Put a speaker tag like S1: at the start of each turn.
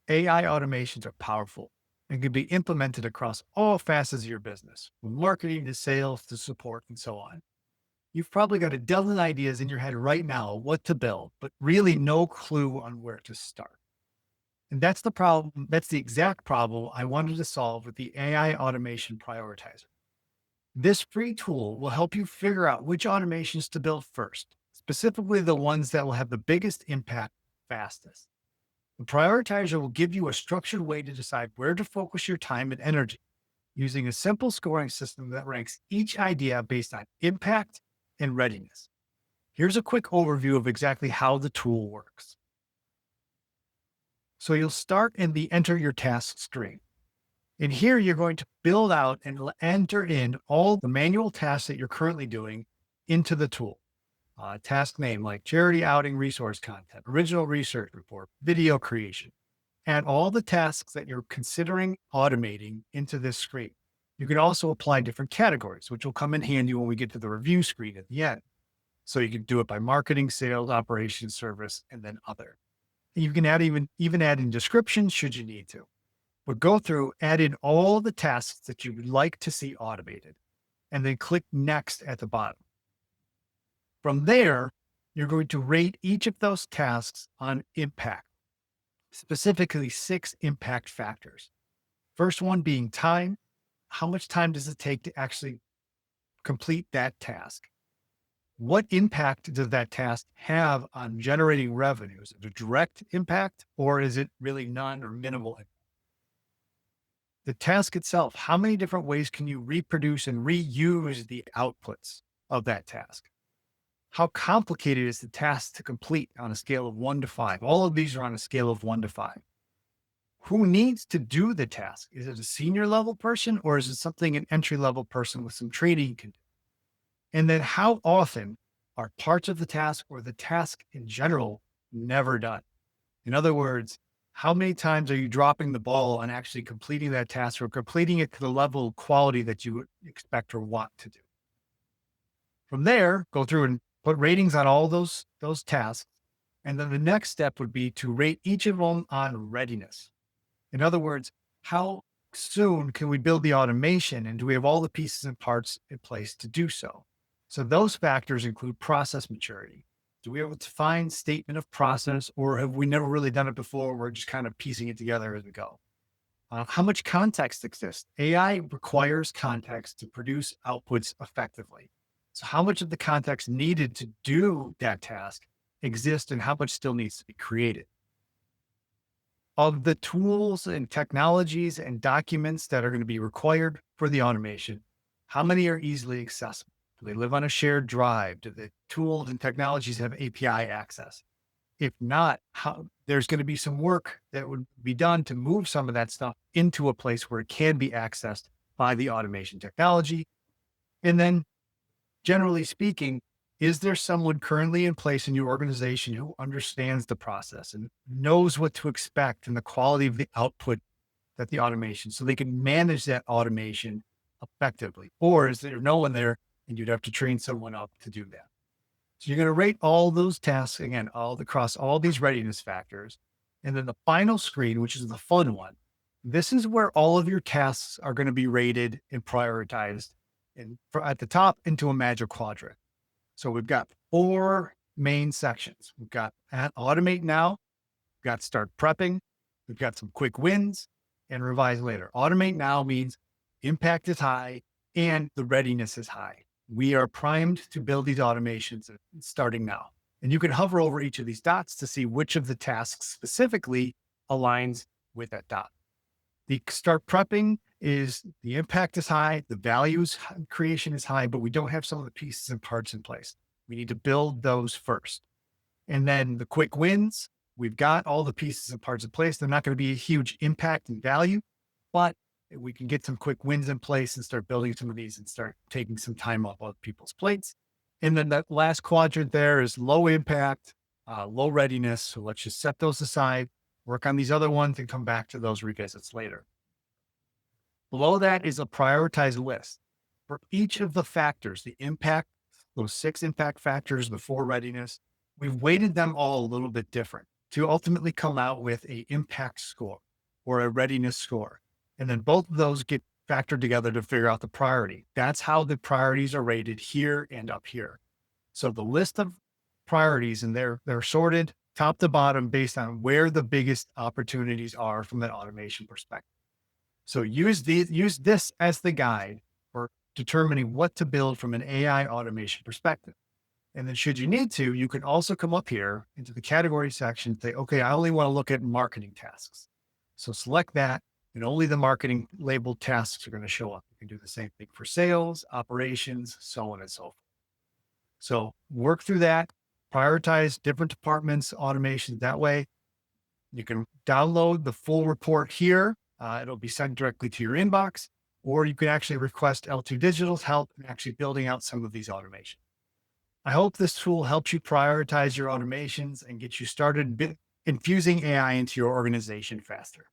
S1: AI automations are powerful and can be implemented across all facets of your business, from marketing to sales to support and so on. You've probably got a dozen ideas in your head right now what to build, but really no clue on where to start. And that's the problem. That's the exact problem I wanted to solve with the AI automation prioritizer. This free tool will help you figure out which automations to build first, specifically the ones that will have the biggest impact fastest. The prioritizer will give you a structured way to decide where to focus your time and energy using a simple scoring system that ranks each idea based on impact and readiness. Here's a quick overview of exactly how the tool works. So you'll start in the enter your task screen. And here you're going to build out and enter in all the manual tasks that you're currently doing into the tool. Task name like charity outing resource content, original research report, video creation, and all the tasks that you're considering automating into this screen. You can also apply different categories, which will come in handy when we get to the review screen at the end. So you can do it by marketing, sales, operations, service, and then other. And you can add even add in descriptions should you need to. But go through, add in all the tasks that you would like to see automated, and then click next at the bottom. From there, you're going to rate each of those tasks on impact, specifically 6 impact factors. First one being time. How much time does it take to actually complete that task? What impact does that task have on generating revenue? Is it a direct impact or is it really none or minimal? The task itself, how many different ways can you reproduce and reuse the outputs of that task? How complicated is the task to complete on a scale of 1 to 5? All of these are on a scale of 1 to 5. Who needs to do the task? Is it a senior level person or is it something an entry level person with some training can do? And then how often are parts of the task or the task in general never done? In other words, how many times are you dropping the ball on actually completing that task or completing it to the level of quality that you would expect or want to do? From there, go through and put ratings on all those tasks. And then the next step would be to rate each of them on readiness. In other words, how soon can we build the automation and do we have all the pieces and parts in place to do so? So those factors include process maturity. Do we have a defined statement of process or have we never really done it before? We're just kind of piecing it together as we go. How much context exists? AI requires context to produce outputs effectively. So how much of the context needed to do that task exists and how much still needs to be created? Of the tools and technologies and documents that are going to be required for the automation, how many are easily accessible? Do they live on a shared drive? Do the tools and technologies have API access? If not, there's going to be some work that would be done to move some of that stuff into a place where it can be accessed by the automation technology. And then generally speaking, is there someone currently in place in your organization who understands the process and knows what to expect and the quality of the output that the automation so they can manage that automation effectively? Or is there no one there and you'd have to train someone up to do that? So you're going to rate all those tasks again, all across all these readiness factors. And then the final screen, which is the fun one, this is where all of your tasks are going to be rated and prioritized and at the top into a magic quadrant. So we've got 4 main sections. We've got automate now, we've got start prepping, we've got some quick wins and revise later. Automate now means impact is high and the readiness is high. We are primed to build these automations starting now. And you can hover over each of these dots to see which of the tasks specifically aligns with that dot. The start prepping is the impact is high, the values creation is high, but we don't have some of the pieces and parts in place. We need to build those first. And then the quick wins, we've got all the pieces and parts in place. They're not going to be a huge impact and value, but we can get some quick wins in place and start building some of these and start taking some time off other people's plates. And then that last quadrant there is low impact, low readiness. So let's just set those aside, work on these other ones and come back to those revisits later. Below that is a prioritized list for each of the factors, the impact, those 6 impact factors, the 4 readiness. We've weighted them all a little bit different to ultimately come out with a impact score or a readiness score. And then both of those get factored together to figure out the priority. That's how the priorities are rated here and up here. So the list of priorities, and they're sorted top to bottom based on where the biggest opportunities are from an automation perspective. So use this as the guide for determining what to build from an AI automation perspective. And then should you need to, you can also come up here into the category section and say, okay, I only want to look at marketing tasks. So select that, and only the marketing labeled tasks are going to show up. You can do the same thing for sales, operations, so on and so forth. So work through that, prioritize different departments, automation that way. You can download the full report here. It'll be sent directly to your inbox, or you can actually request L2 Digital's help in actually building out some of these automations. I hope this tool helps you prioritize your automations and get you started infusing AI into your organization faster.